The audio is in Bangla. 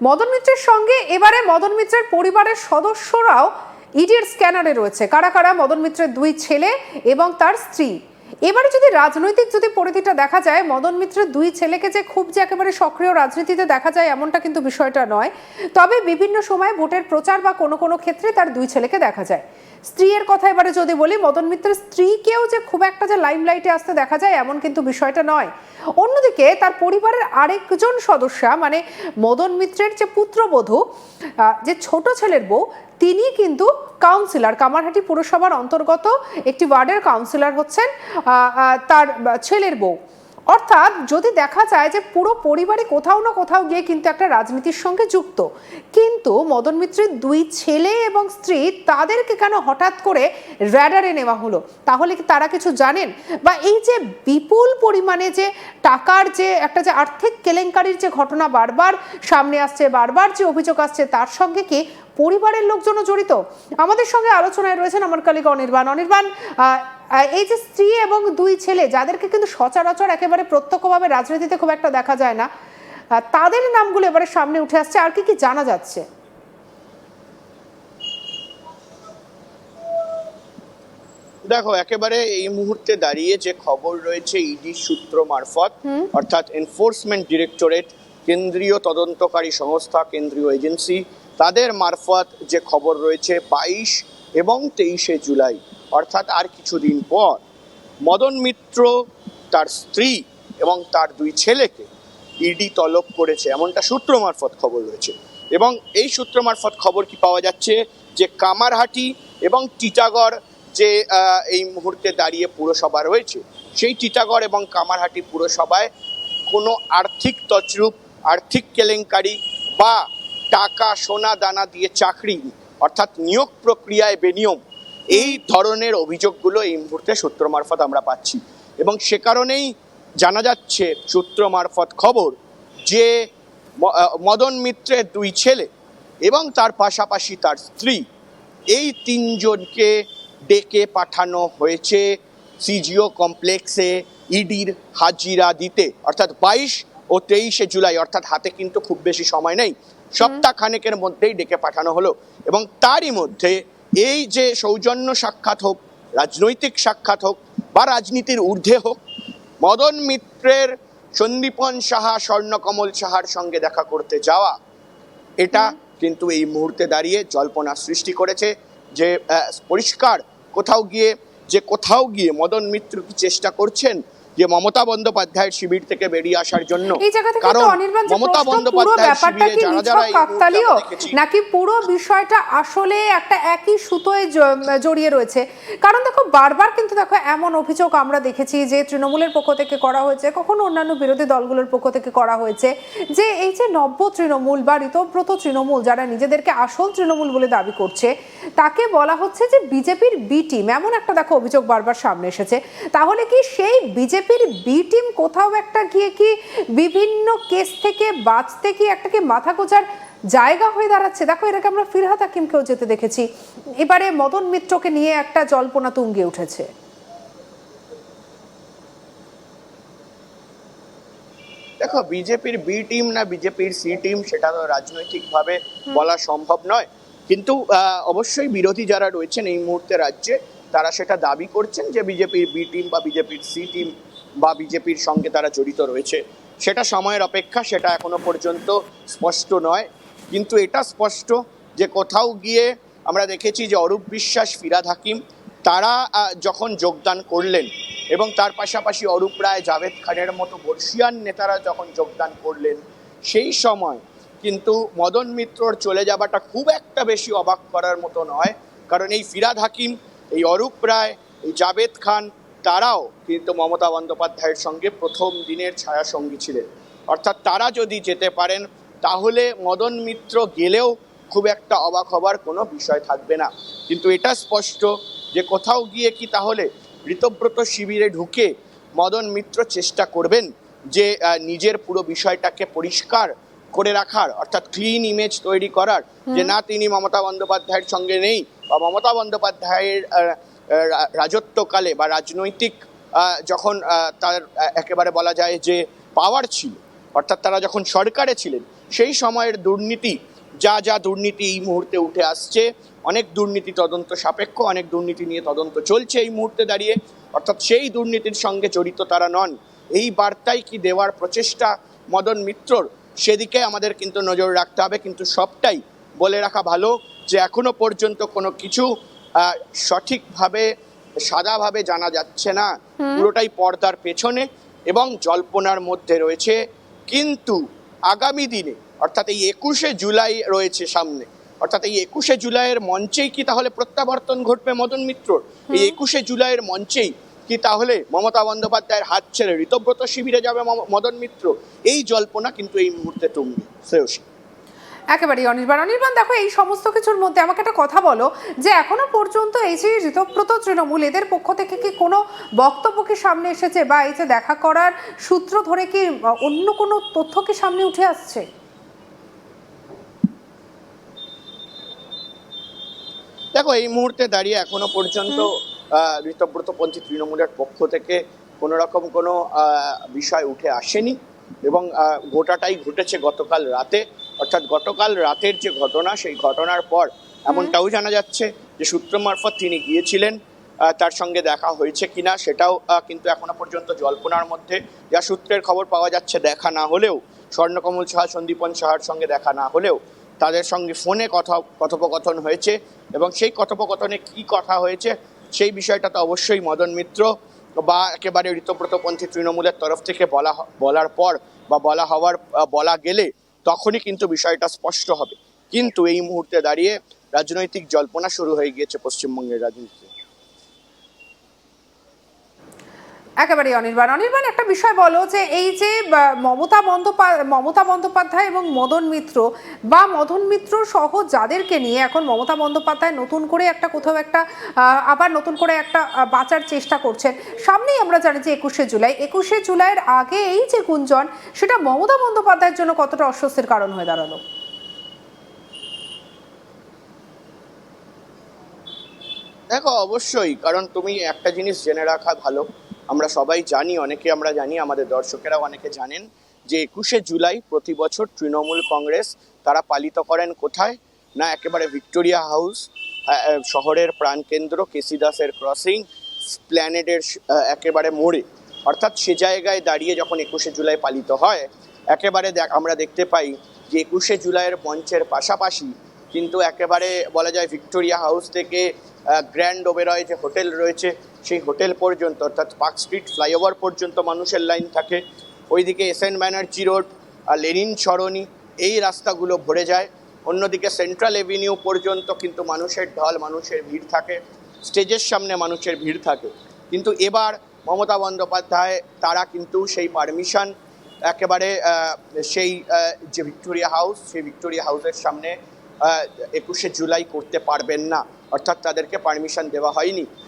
মদন মিত্রের সঙ্গে এবারে মদন মিত্রের পরিবারের সদস্যরাও ইডির স্ক্যানারে রয়েছে। কারা কারা? মদন মিত্রের দুই ছেলে এবং তার স্ত্রী। এবারে যদি রাজনৈতিক পরিধিটা দেখা যায়, মদন মিত্রের দুই ছেলেকে যে খুব যে একেবারে সক্রিয় রাজনীতিতে দেখা যায় এমনটা কিন্তু বিষয়টা নয়। তবে বিভিন্ন সময় ভোটের প্রচার বা কোনো কোনো ক্ষেত্রে তার দুই ছেলেকে দেখা যায়। স্ত্রীর কথা এবারে যদি বলি, মদন মিত্রের স্ত্রীকেও যে খুব একটা যে লাইমলাইটে আসতে দেখা যায় এমন কিন্তু বিষয়টা নয়। অন্যদিকে তার পরিবারের আরেকজন সদস্য, মানে মদন মিত্রের যে পুত্রবধূ, যে ছোট ছেলের বউ, তিনি কিন্তু কাউন্সিলর, কামারহাটি পুরসভার অন্তর্গত একটি ওয়ার্ডের কাউন্সিলর হচ্ছেন তার ছেলের বউ। অর্থাৎ যদি দেখা যায় যে পুরো পরিবারে কোথাও না কোথাও গিয়ে কিন্তু একটা রাজনীতির সঙ্গে যুক্ত। কিন্তু মদন মিত্রের দুই ছেলে এবং স্ত্রী, তাদেরকে কেন হঠাৎ করে র্যাডারে নেওয়া হলো? তাহলে কি তারা কিছু জানেন? বা এই যে বিপুল পরিমাণে যে টাকার যে একটা যে আর্থিক কেলেঙ্কারির যে ঘটনা বারবার সামনে আসছে, বারবার যে অভিযোগ আসছে, তার সঙ্গে কি পরিবারের লোকজনও জড়িত? আমাদের সঙ্গে আলোচনায় রয়েছেন আমার কলিগ অনির্বাণ। এই যে স্ত্রী এবং দুই ছেলে, যাদেরকে কিন্তু সচরাচর একেবারে প্রত্যক্ষভাবে রাজনীতিতে খুব একটা দেখা যায় না, তাদের নামগুলো এবারে সামনে উঠে আসছে। আর কি কি জানা যাচ্ছে? দেখো, একেবারে এই মুহূর্তে দাঁড়িয়ে যে খবর রয়েছে ইডি সূত্র মারফত, অর্থাৎ এনফোর্সমেন্ট ডিরেক্টরেট, কেন্দ্রীয় তদন্তকারী সংস্থা, কেন্দ্রীয় এজেন্সি, তাদের মারফত যে খবর রয়েছে 22 এবং 23শে জুলাই, অর্থাৎ আর কিছুদিন পর মদন মিত্র, তার স্ত্রী এবং তার দুই ছেলেকে ইডি তলব করেছে, এমনটা সূত্র মারফত খবর রয়েছে। এবং এই সূত্র মারফত খবর কি পাওয়া যাচ্ছে যে কামারহাটি এবং টিটাগড় যে এই মুহূর্তে দাঁড়িয়ে পুরসভা রয়েছে, সেই টিটাগড় এবং কামারহাটি পুরসভায় কোনো আর্থিক তছরূপ, আর্থিক কেলেঙ্কারি বা টাকা সোনা দানা দিয়ে চাকরি, অর্থাৎ নিয়োগ প্রক্রিয়ায় বেনিয়ম, এই ধরনের অভিযোগগুলো এই মুহূর্তে সূত্র মারফত আমরা পাচ্ছি। এবং সে কারণেই জানা যাচ্ছে সূত্র মারফত খবর যে মদন মিত্রের দুই ছেলে এবং তার পাশাপাশি তার স্ত্রী, এই তিনজনকে ডেকে পাঠানো হয়েছে সিজিও কমপ্লেক্সে ইডির হাজিরা দিতে, অর্থাৎ 22 ও 23শে জুলাই, অর্থাৎ হাতে কিন্তু খুব বেশি সময় নেই, সপ্তাহ খানেকের মধ্যেই ডেকে পাঠানো হলো। এবং তারই মধ্যে এই যে সৌজন্য সাক্ষাৎ হোক, রাজনৈতিক সাক্ষাৎ হোক বা রাজনীতির ঊর্ধ্বে হোক, মদন মিত্রের সন্দীপন সাহা, স্বর্ণকমল সাহার সঙ্গে দেখা করতে যাওয়া, এটা কিন্তু এই মুহূর্তে দাঁড়িয়ে জল্পনা সৃষ্টি করেছে যে পরিষ্কার কোথাও গিয়ে মদন মিত্র কি চেষ্টা করছেন যে মমতা বন্দ্যোপাধ্যায়ের শিবির থেকে বেরিয়ে আসার জন্য। কারণ মমতা বন্দ্যোপাধ্যায়ের শিবিরে যারা কাকতালীয়, নাকি পুরো বিষয়টা আসলে একটা একই সুতোয় জড়িয়ে রয়েছে? কারণ দেখো, বারবার কিন্তু দেখো এমন অভিযোগ আমরা দেখেছি যে তৃণমূলের পক্ষ থেকে করা হয়েছে, কখনো অন্যান্য বিরোধী দলগুলোর পক্ষ থেকে করা হয়েছে, যে এই যে নব্য তৃণমূল বা ঋতব্রত তৃণমূল, যারা নিজেদেরকে আসল তৃণমূল বলে দাবি করছে, তাকে বলা হচ্ছে যে বিজেপির বি টিম। এমন একটা দেখো অভিযোগ বারবার সামনে এসেছে। তাহলে কি সেই বিজেপির বি টিম কোথাও একটা গিয়ে কি বিভিন্ন কেস থেকে বাঁচতে কি একটা কি মাথা গোজার জায়গা হয়ে দাঁড়াচ্ছে? দেখো, এটাকে আমরা ফিরহাদ হাকিমকেও যেতে দেখেছি। এবারে মদন মিত্রকে নিয়ে একটা জল্পনা তুঙ্গে উঠেছে। দেখো, বিজেপির বি টিম না বিজেপির সি টিম, সেটা তো রাজনৈতিকভাবে বলা সম্ভব নয়। কিন্তু অবশ্যই বিরোধী যারা রয়েছেন এই মুহূর্তে রাজ্যে, তারা সেটা দাবি করছেন যে বিজেপির বি টিম বা বিজেপির সি টিম বা বিজেপির সঙ্গে তারা জড়িত রয়েছে। সেটা সময়ের অপেক্ষা, সেটা এখনো পর্যন্ত স্পষ্ট নয়। কিন্তু এটা স্পষ্ট যে কোথাও গিয়ে আমরা দেখেছি যে অরূপ বিশ্বাস, ফিরহাদ হাকিম, তারা যখন যোগদান করলেন এবং তার পাশাপাশি অরূপ রায়, জাভেদ খানের মতো বর্ষিয়ান নেতারা যখন যোগদান করলেন, সেই সময় কিন্তু মদন মিত্রর চলে যাওয়াটা খুব একটা বেশি অবাক করার মতো নয়। কারণ এই ফিরহাদ হাকিম, এই অরূপ রায়, এই জাভেদ খান, তারাও কিন্তু মমতা বন্দ্যোপাধ্যায়ের সঙ্গে প্রথম দিনের ছায়াসঙ্গী ছিলেন। অর্থাৎ তারা যদি যেতে পারেন, তাহলে মদন মিত্র গেলেও খুব একটা অবাক হবার কোনো বিষয় থাকবে না। কিন্তু এটা স্পষ্ট যে কোথাও গিয়ে কি তাহলে ঋতব্রত শিবিরে ঢুকে মদন মিত্র চেষ্টা করবেন যে নিজের পুরো বিষয়টাকে পরিষ্কার করে রাখার, অর্থাৎ ক্লিন ইমেজ তৈরি করার, যে না তিনি মমতা বন্দ্যোপাধ্যায়ের সঙ্গে নেই, বা মমতা বন্দ্যোপাধ্যায়ের রাজত্বকালে বা রাজনৈতিক যখন তার একেবারে বলা যায় যে পাওয়ার ছিল, অর্থাৎ তারা যখন সরকারে ছিলেন, সেই সময়ের দুর্নীতি, যা যা দুর্নীতি এই মুহূর্তে উঠে আসছে, অনেক দুর্নীতি তদন্ত সাপেক্ষ, অনেক দুর্নীতি নিয়ে তদন্ত চলছে এই মুহূর্তে দাঁড়িয়ে, অর্থাৎ সেই দুর্নীতির সঙ্গে জড়িত তারা নন, এই বার্তাই কি দেওয়ার প্রচেষ্টা মদন মিত্রর, সেদিকে আমাদের কিন্তু নজর রাখতে হবে। কিন্তু সবটাই বলে রাখা ভালো যে এখনো পর্যন্ত কোনো কিছু সঠিকভাবে সাদাভাবে জানা যাচ্ছে না, পুরোটাই পর্দার পেছনে এবং জল্পনার মধ্যে রয়েছে। কিন্তু আগামী দিনে অর্থাৎ এই 21শে জুলাই রয়েছে সামনে, অর্থাৎ এই 21শে জুলাইয়ের মঞ্চেই কি তাহলে প্রত্যাবর্তন ঘটবে মদন মিত্রর? এই 21শে জুলাইয়ের মঞ্চেই কি তাহলে মমতা বন্দ্যোপাধ্যায়ের হাত ছেড়ে ঋতব্রত শিবিরে যাবে মদন মিত্র? এই জল্পনা কিন্তু এই মুহূর্তে তুঙ্গে। শ্রেয়সী, একেবারেই অনির্বাণ, দেখো এই সমস্ত কিছুর মধ্যে আমাকে একটা কথা বলো যে এখনো পর্যন্ত এই যে ঋতব্রত তৃণমূল, এদের পক্ষ থেকে কি কোনো বক্তব্য কি সামনে এসেছে, বা এই যে দেখা করার সূত্র ধরে কি অন্য কোনো তথ্য কি সামনে উঠে আসছে? দেখো এই মুহূর্তে দাঁড়িয়ে এখনো পর্যন্ত ঋতব্রতপন্থী তৃণমূলের পক্ষ থেকে কোনো রকম কোনো বিষয় উঠে আসেনি এবং গোটাটাই ঘটেছে গতকাল রাতে, অর্থাৎ গতকাল রাতের যে ঘটনা, সেই ঘটনার পর এমনটাও জানা যাচ্ছে যে সূত্র মারফত তিনি গিয়েছিলেন, তার সঙ্গে দেখা হয়েছে কিনা সেটাও কিন্তু এখনো পর্যন্ত জল্পনার মধ্যে। যা সূত্রের খবর পাওয়া যাচ্ছে, দেখা না হলেও, স্বর্ণকমল সাহা, সন্দীপন সাহার সঙ্গে দেখা না হলেও তাদের সঙ্গে ফোনে কথোপকথন হয়েছে এবং সেই কথোপকথনে কি কথা হয়েছে সেই বিষয়টা তো অবশ্যই মদন মিত্র বা একেবারে ঋতব্রতপন্থী তৃণমূলের তরফ থেকে বলার পর বা বলা গেলে তখনই কিন্তু বিষয়টা স্পষ্ট হবে। কিন্তু এই মুহূর্তে দাঁড়িয়ে রাজনৈতিক জল্পনা শুরু হয়ে গিয়েছে পশ্চিমবঙ্গের রাজনীতিতে। একেবারে অনির্বাণ, একটা বিষয় বলো যে এই যে মমতা বন্দ্যোপাধ্যায় এবং মদন মিত্র বা মদন মিত্র সহ যাদেরকে নিয়ে এখন মমতা বন্দ্যোপাধ্যায় নতুন করে একটা কোথাও একটা আবার নতুন করে একটা বাঁচার চেষ্টা করছেন, সামনেই আমরা জানি যে 21শে জুলাইয়ের আগে এই যে গুঞ্জন, সেটা মমতা বন্দ্যোপাধ্যায়ের জন্য কতটা অস্বস্তির কারণ হয়ে দাঁড়ালো? দেখো অবশ্যই, কারণ তুমি একটা জিনিস জেনে রাখা ভালো, আমরা সবাই জানি, আমরা জানি, আমাদের দর্শকেরাও অনেকে জানেন যে 21শে জুলাই প্রতি বছর তৃণমূল কংগ্রেস তারা পালিত করেন কোথায় না, একেবারে ভিক্টোরিয়া হাউস, শহরের প্রাণকেন্দ্র কেসি দাসের ক্রসিং, স্প্ল্যানেডের একেবারে মোড়ে, অর্থাৎ সে জায়গায় দাঁড়িয়ে যখন 21শে জুলাই পালিত হয়, একেবারে আমরা দেখতে পাই যে 21শে জুলাইয়ের মঞ্চের পাশাপাশি কিন্তু একেবারে বলা যায় ভিক্টোরিয়া হাউস থেকে গ্র্যান্ড ওবেরয় যে হোটেল রয়েছে সেই হোটেল পর্যন্ত, অর্থাৎ পার্ক স্ট্রিট ফ্লাইওভার পর্যন্ত মানুষের লাইন থাকে। ওইদিকে এসএন ব্যানার্জি রোড, লেনিন সরণি, এই রাস্তাগুলো ভরে যায়। অন্যদিকে সেন্ট্রাল এভিনিউ পর্যন্ত কিন্তু মানুষের ঢল, মানুষের ভিড় থাকে, স্টেজের সামনে মানুষের ভিড় থাকে। কিন্তু এবার মমতা বন্দ্যোপাধ্যায় তারা কিন্তু সেই পারমিশন একেবারে সেই যে ভিক্টোরিয়া হাউস, সেই ভিক্টোরিয়া হাউসের সামনে 21শে জুলাই করতে পারবেন না, অর্থাৎ তাদেরকে পারমিশন দেওয়া হয়নি।